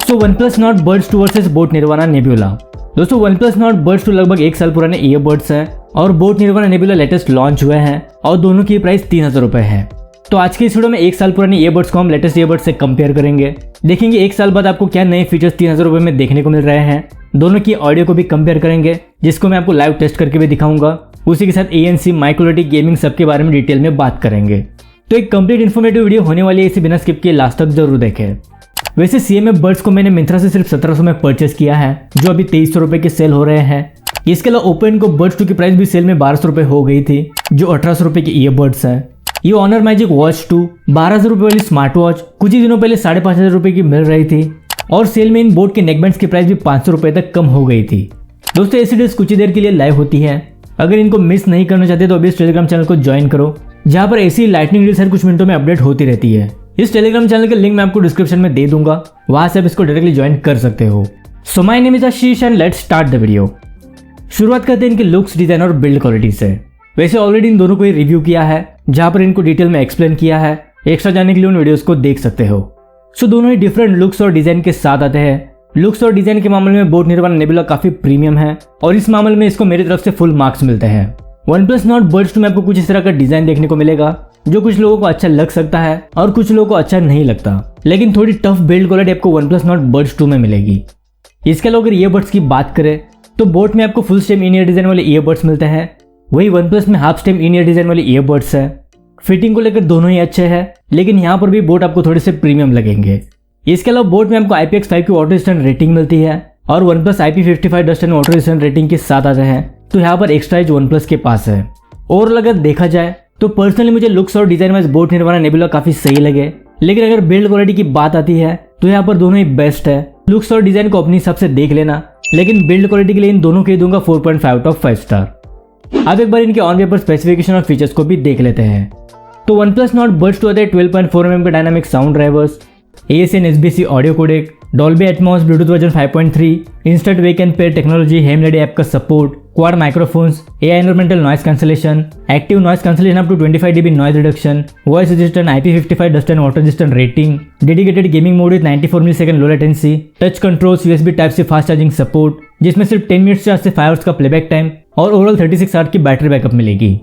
दोस्तों OnePlus Nord Buds 2 versus boAt Nirvana Nebula. दोस्तों OnePlus Nord Buds 2 लगभग 1 साल पुराने ईयरबड्स हैं और Boat Nirvana Nebula latest launch हुए हैं और दोनों की प्राइस 3000 रुपए है। तो आज के इस वीडियो में 1 साल पुराने ईयरबड्स को हम लेटेस्ट ईयरबड्स से कंपेयर करेंगे, देखेंगे 1 साल बाद आपको क्या नए फीचर्स 3000 रुपए में देखने को मिल रहे हैं। दोनों की ऑडियो को भी कंपेयर करेंगे, जिसको मैं आपको लाइव टेस्ट करके भी दिखाऊंगा। उसी के साथ ANC, माइक्रोएलईडी, गेमिंग सबके बारे में डिटेल में बात करेंगे। तो एक कंप्लीट इन्फॉर्मेटिव वीडियो होने वाली है, इसे बिना स्किप किए लास्ट तक जरूर देखें। वैसे CMF बड्स को मैंने मिंत्रा से सिर्फ 1700 में परचेस किया है, जो अभी 2300 रुपए के सेल हो रहे हैं। इसके अलावा ओपन को बड्स 2 की प्राइस भी सेल में 1200 रुपए हो गई थी, जो 1800 रुपए की ईयरबड्स है। ये ऑनर मैजिक वॉच 2 12,000 रुपए वाली स्मार्ट वॉच कुछ ही दिनों पहले 5500 रुपए की मिल रही थी और सेल में इन बोट के नेकबैंड्स की प्राइस भी 500 रुपए तक कम हो गई थी। दोस्तों ऐसी वीडियोस कुछ ही देर के लिए लाइव होती है, अगर इनको मिस नहीं करना चाहते तो अभी इस टेलीग्राम चैनल को ज्वाइन करो, जहां पर ऐसी लाइटनिंग रील्स हर कुछ मिनटों में अपडेट होती रहती है। इस टेलीग्राम चैनल का लिंक मैं आपको डिस्क्रिप्शन में दे दूंगा, वहां से आप इसको डायरेक्टली ज्वाइन कर सकते हो। So my name is Ashish and let's start the video. शुरुआत करते हैं इनके लुक्स, डिजाइन और बिल्ड क्वालिटी से। वैसे ऑलरेडी इन दोनों को रिव्यू किया है, जहां पर इनको डिटेल में एक्सप्लेन किया है। एक्स्ट्रा जानने के लिए उन वीडियोस को देख सकते हो। सो दोनों ही डिफरेंट लुक्स और डिजाइन के साथ आते हैं। लुक्स और डिजाइन के मामले में बोट निर्वाणा नेबुला काफी प्रीमियम है और इस मामले में इसको मेरी तरफ से फुल मार्क्स मिलते हैं। OnePlus Nord Buds 2 में आपको कुछ इस तरह का डिजाइन देखने को मिलेगा, जो कुछ लोगों को अच्छा लग सकता है और कुछ लोगों को अच्छा नहीं लगता, लेकिन थोड़ी टफ बिल्ड क्वालिटी आपको OnePlus Nord Buds 2 में मिलेगी। इसके अलावा अगर ईयरबड्स की बात करें तो बोट में आपको full stem in year design वाले ईयरबड्स मिलते हैं, वही OnePlus में half stem in year design वाले ईयरबड्स है। फिटिंग को लेकर दोनों ही अच्छे हैं, लेकिन यहाँ पर भी बोट आपको थोड़े से प्रीमियम लगेंगे। इसके अलावा बोट में आपको IPX5 की ऑटो रेजिस्टेंट रेटिंग मिलती है और OnePlus IP55 dust and auto resistant rating के साथ आते हैं, तो यहाँ पर एक्स्ट्रा एज OnePlus के पास है। और अगर देखा जाए तो पर्सनली मुझे लुक्स और design wise boAt Nirvana nebula काफी सही लगे, लेकिन अगर बिल्ड क्वालिटी की बात आती है तो यहाँ पर दोनों ही बेस्ट है। लुक्स और डिजाइन को अपनी हिसाब से देख लेना, लेकिन बिल्ड क्वालिटी के लिए इन दोनों के दूंगा 4.5 आउट ऑफ 5 स्टार। अब एक बार इनके ऑन पेपर स्पेसिफिकेशन और फीचर्स को भी देख लेते हैं। तो OnePlus Nord Buds 2 आते हैं 12.4 mm के dynamic sound drivers, ASN SBC audio codec, Dolby Atmos, Bluetooth version 5.3, instant wake and pair technology, HMLED app का support, quad microphones, AI environmental noise cancellation, active noise cancellation up to 25 dB noise reduction, voice resistant IP55 dust and water resistant rating, dedicated gaming mode with 94 millisecond low latency, touch controls, USB type से fast charging support, जिसमें सिर्फ 10 minutes से 5 hours का playback time और overall 36 hours की battery backup मिलेगी।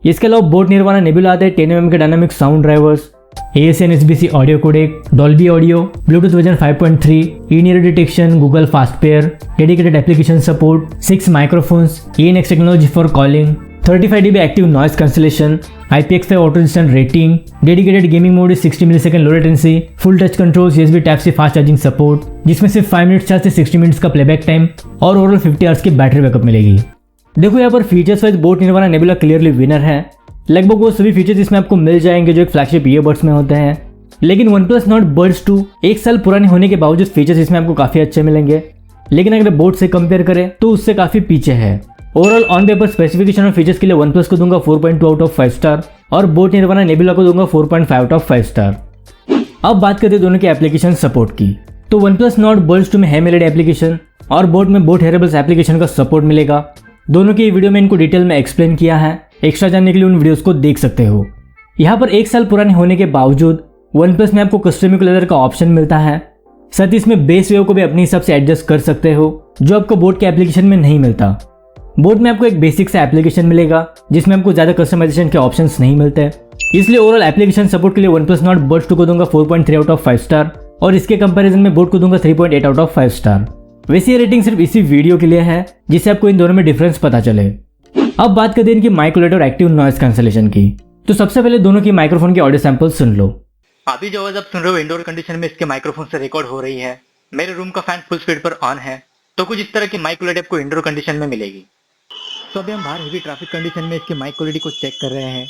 इसके अलावा बोट निर्वाणा नेबुला आते हैं 10 mm के dynamic sound drivers, ASN SBC audio codec, Dolby audio, Bluetooth version 5.3, in ear detection, Google fast pair, dedicated application support, 6 microphones, ENX technology for calling, 35 dB active noise cancellation, IPX5 auto resistant rating, dedicated gaming mode 60 millisecond low latency, full touch controls, USB type से fast charging support, जिसमें सिर्फ 5 minutes charge से 60 minutes का playback time और overall 50 hours की battery backup मिलेगी। देखो यहाँ पर features wise boAt Nirvana Nebula clearly winner है। लगभग वो सभी फीचर्स इसमें आपको मिल जाएंगे जो एक फ्लैगशिप ईयरबड्स में होते हैं, लेकिन OnePlus Nord Buds 2 1 साल पुराने होने के बावजूद फीचर्स इसमें आपको काफी अच्छे मिलेंगे, लेकिन अगर बोट से कंपेयर करें तो उससे काफी पीछे है। ओवरऑल ऑन पेपर स्पेसिफिकेशन और फीचर्स के लिए OnePlus को दूंगा 4.2 आउट ऑफ 5 स्टार और बोट निर्वाणा नेबुला को दूंगा 4.5 आउट ऑफ 5 स्टार। अब बात करते हैं दोनों के एप्लीकेशन सपोर्ट की। तो OnePlus Nord Buds 2 में HMLED एप्लीकेशन और बोट में बोट हेरेबल्स एप्लीकेशन का सपोर्ट मिलेगा। दोनों की वीडियो में इनको डिटेल में एक्सप्लेन किया है, एक्स्ट्रा जानने के लिए उन वीडियोस को देख सकते हो। यहाँ पर 1 साल पुराने होने के बावजूद OnePlus में आपको कस्टम कलर का ऑप्शन मिलता है, साथ ही इसमें बेस वेव को भी अपने हिसाब से एडजस्ट कर सकते हो, जो आपको बोट के एप्लीकेशन में नहीं मिलता। बोट में आपको एक बेसिक सा एप्लीकेशन मिलेगा, जिसमें आपको ज्यादा कस्टमाइजेशन के ऑप्शंस नहीं मिलते, इसलिए ओवरऑल एप्लीकेशन सपोर्ट के लिए OnePlus Nord Buds 2 को दूंगा 4.3 आउट ऑफ 5 स्टार और इसके कंपैरिजन में बोट को दूंगा 3.8 आउट ऑफ 5 स्टार। वैसे ये रेटिंग सिर्फ इसी वीडियो के लिए है, जिससे आपको इन दोनों में डिफरेंस पता चले। अब बात करते हैं इनकी माइक्रोएलईडी और एक्टिव नॉइस कैंसलेशन की। तो सबसे पहले दोनों की माइक्रोफोन के ऑडियो सैंपल सुन लो। अभी जो आवाज आप सुन रहे हो इंडोर कंडीशन में इसके माइक्रोफोन से रिकॉर्ड हो रही है। मेरे रूम का फैन फुल स्पीड पर ऑन है, तो कुछ इस तरह की माइक क्वालिटी आपको इंडोर कंडीशन में मिलेगी। तो अभी हम बाहर हेवी ट्रैफिक कंडीशन में इसके माइक क्वालिटी को चेक कर रहे हैं।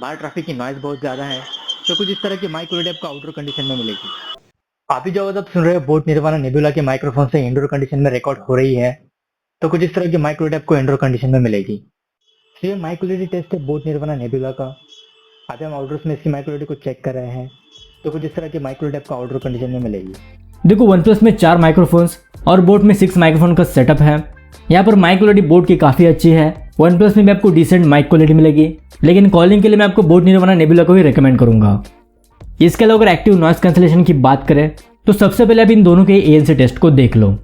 बाहर ट्रैफिक की नॉइज बहुत ज्यादा है, तो कुछ इस तरह की माइक क्वालिटी आपको आउटडोर कंडीशन में मिलेगी। अभी जो आवाज आप सुन रहे हो बोट निर्वाणा नेबुला के माइक्रोफोन से इंडोर कंडीशन में रिकॉर्ड हो रही है, तो कुछ इस तरह की माइक क्वालिटी आपको इंडोर कंडीशन में मिलेगी। ये माइक क्वालिटी टेस्ट है बोट निर्वाणा नेबुला का। अभी हम आउटडोर्स में इसकी माइक क्वालिटी को चेक कर रहे हैं, तो कुछ इस तरह की माइक क्वालिटी आपको आउटडोर कंडीशन में मिलेगी। देखो OnePlus में 4 माइक्रोफोन्स और बोट में 6 माइक्रोफोन का सेटअप है। यहाँ पर माइक क्वालिटी बोट की काफी अच्छी है। OnePlus में भी आपको डिसेंट माइक क्वालिटी मिलेगी, लेकिन कॉलिंग के लिए मैं आपको बोट निर्वाणा नेबुला को ही रेकमेंड करूंगा। इसके अलावा अगर एक्टिव नॉइस कैंसलेशन की बात करें तो सबसे पहले आप इन दोनों के ANC टेस्ट को देख लो।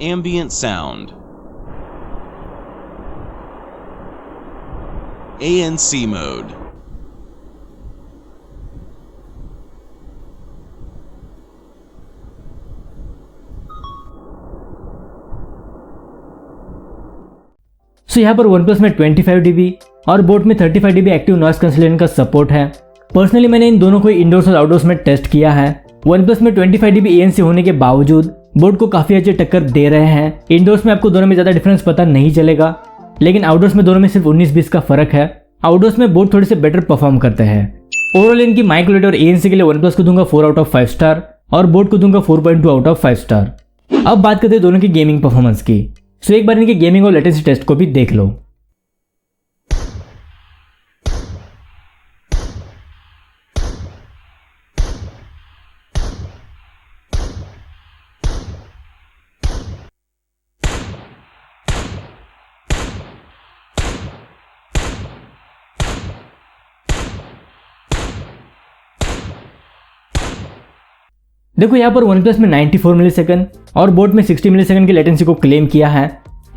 Ambient sound. ANC mode. सो यहाँ पर OnePlus में 25 dB और बोट में 35 dB एक्टिव नॉइस कैंसिलेशन का सपोर्ट है। पर्सनली मैंने इन दोनों को इंडोर्स और आउटडोर्स में टेस्ट किया है। OnePlus में 25 dB ANC होने के बावजूद बोट को काफी अच्छी टक्कर दे रहे हैं। इंडोर्स में आपको दोनों में ज्यादा डिफरेंस पता नहीं चलेगा, लेकिन आउटडोर्स में दोनों में सिर्फ 19-20 का फर्क है। आउटडोर्स में बोट थोड़े से बेटर परफॉर्म करते हैं। ओवरऑल इनकी माइक क्वालिटी और ANC के लिए OnePlus को दूंगा 4 आउट ऑफ 5 स्टार और बोट को दूंगा 4.2 आउट ऑफ 5 स्टार। अब बात करते हैं दोनों की गेमिंग परफॉर्मेंस की। सो एक बार इनकी गेमिंग और लेटेंसी टेस्ट को भी देख लो। देखो यहाँ पर OnePlus में 94 मिलीसेकंड और बोट में 60 मिलीसेकंड की लेटेंसी को क्लेम किया है।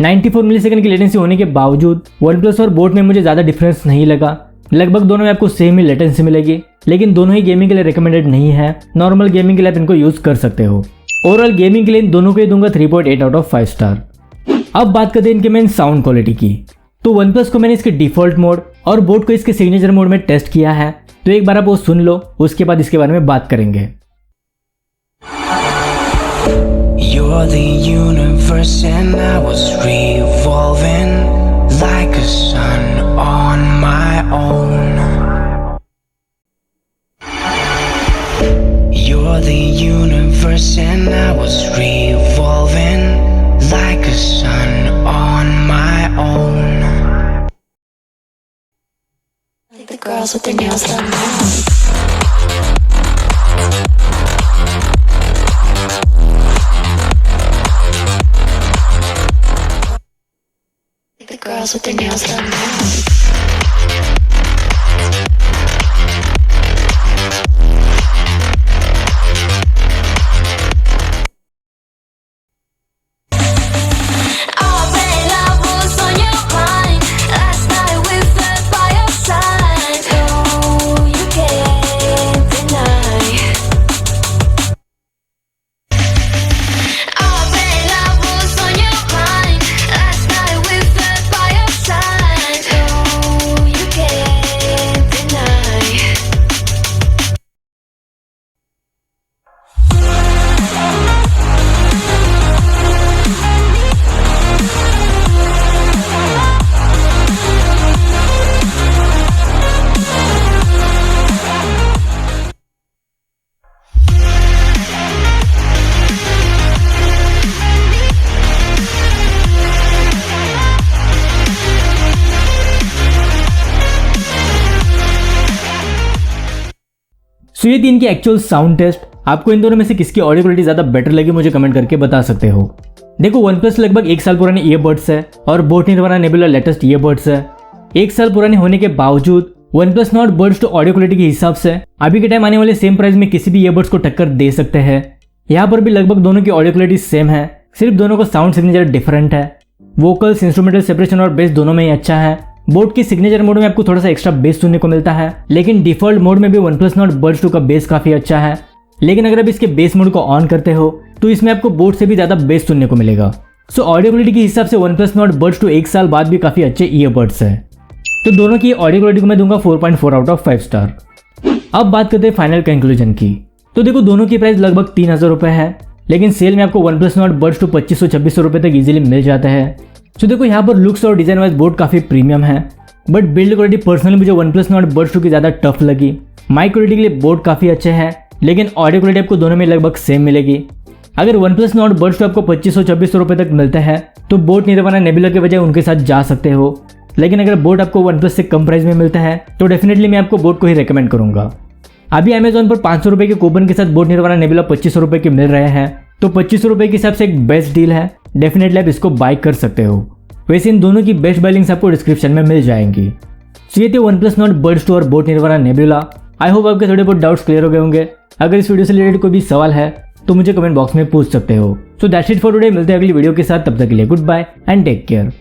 94 मिलीसेकंड की लेटेंसी होने के बावजूद OnePlus और बोट में मुझे ज़्यादा डिफरेंस नहीं लगा। लगभग दोनों में आपको सेम ही लेटेंसी मिलेगी, लेकिन दोनों ही गेमिंग के लिए रिकमेंडेड नहीं है। नॉर्मल गेमिंग के लिए आप इनको यूज़ कर सकते हो। ओवरऑल गेमिंग के लिए इन दोनों को ही दूंगा 3.8 आउट ऑफ 5 स्टार। अब बात करते हैं इनके मेन साउंड क्वालिटी की। तो OnePlus को मैंने इसके डिफॉल्ट मोड और बोट को इसके सिग्नेचर मोड में टेस्ट किया है, तो एक बार आप वो सुन लो, उसके बाद इसके बारे में बात करेंगे। You're the universe and I was revolving like a sun on my own. You're the universe and I was revolving like a sun on my own. Like the girls with their nails done now. The girls with their nails done now. सो ये थी इनकी actual sound test. आपको इन दोनों में से किसकी audio quality ज़्यादा better लगी मुझे कमेंट करके बता सकते हो। देखो OnePlus लगभग 1 साल पुराने ईयरबड्स है और Boat Nirvana Nebula latest earbuds है। 1 साल पुराने होने के बावजूद OnePlus Nord buds two audio quality के हिसाब से अभी के टाइम आने वाले सेम प्राइस में किसी भी ईयरबड्स को टक्कर दे सकते हैं। यहाँ पर भी लगभग दोनों की ऑडियो क्वालिटी सेम है, सिर्फ दोनों का साउंड सिग्नेचर डिफरेंट है। वोकल्स, इंस्ट्रूमेंटल सेपरेशन और बेस दोनों में ही अच्छा है। बोट की सिग्नेचर मोड में आपको थोड़ा सा एक्स्ट्रा बेस सुनने को मिलता है, लेकिन डिफॉल्ट मोड में भी OnePlus नॉट बड्स 2 का बेस काफी अच्छा है। लेकिन अगर आप इसके बेस मोड को ऑन करते हो तो इसमें आपको बोट से भी ज्यादा बेस सुनने को मिलेगा। सो ऑडियो क्वालिटी के हिसाब से OnePlus नॉट बड्स 2 1 साल बाद भी काफी अच्छे ईयरबड्स है। तो दोनों की ऑडियो क्वालिटी को मैं दूंगा 4.4 आउट ऑफ 5 स्टार। अब बात करते हैं फाइनल कंक्लूजन की। तो देखो दोनों की प्राइस लगभग 3000 रुपए है, लेकिन सेल में आपको OnePlus नॉट बड्स 2 2500-2600 रुपए तक इजीली मिल जाता है। तो देखो यहाँ पर लुक्स और डिजाइन वाइज बोट काफी प्रीमियम है, बट बिल्ड क्वालिटी पर्सनली मुझे OnePlus नॉट बड्स 2 की ज़्यादा टफ लगी। माइक क्वालिटी के लिए बोट काफ़ी अच्छे हैं, लेकिन ऑडियो क्वालिटी आपको दोनों में लगभग सेम मिलेगी। अगर OnePlus Nord Buds 2 आपको 2500-2600 रुपये तक मिलता है तो बोट निर्वाणा नेबुला के बजाय उनके साथ जा सकते हो। लेकिन अगर बोट आपको OnePlus से कम प्राइस में मिलता है तो डेफिनेटली मैं आपको बोट को ही रेकमेंड करूंगा। अभी अमेजोन पर 500 रुपये के कूपन के साथ बोट निर्वाणा नेबुला 2500 रुपये के मिल रहे हैं, तो 2500 रुपये के हिसाब से एक बेस्ट डील है। डेफिनेटली आप इसको बाय कर सकते हो। वैसे इन दोनों की बेस्ट बाय लिंक्स आपको डिस्क्रिप्शन में मिल जाएंगी। सो ये थे OnePlus Nord Buds 2 और Boat Nirvana nebula. I hope आपके थोड़े बहुत डाउट्स क्लियर हो गए होंगे। अगर इस वीडियो से रिलेटेड कोई भी सवाल है तो मुझे कमेंट बॉक्स में पूछ सकते हो। So that's it for today. मिलते हैं अगली वीडियो के साथ, तब तक के लिए goodbye and take care.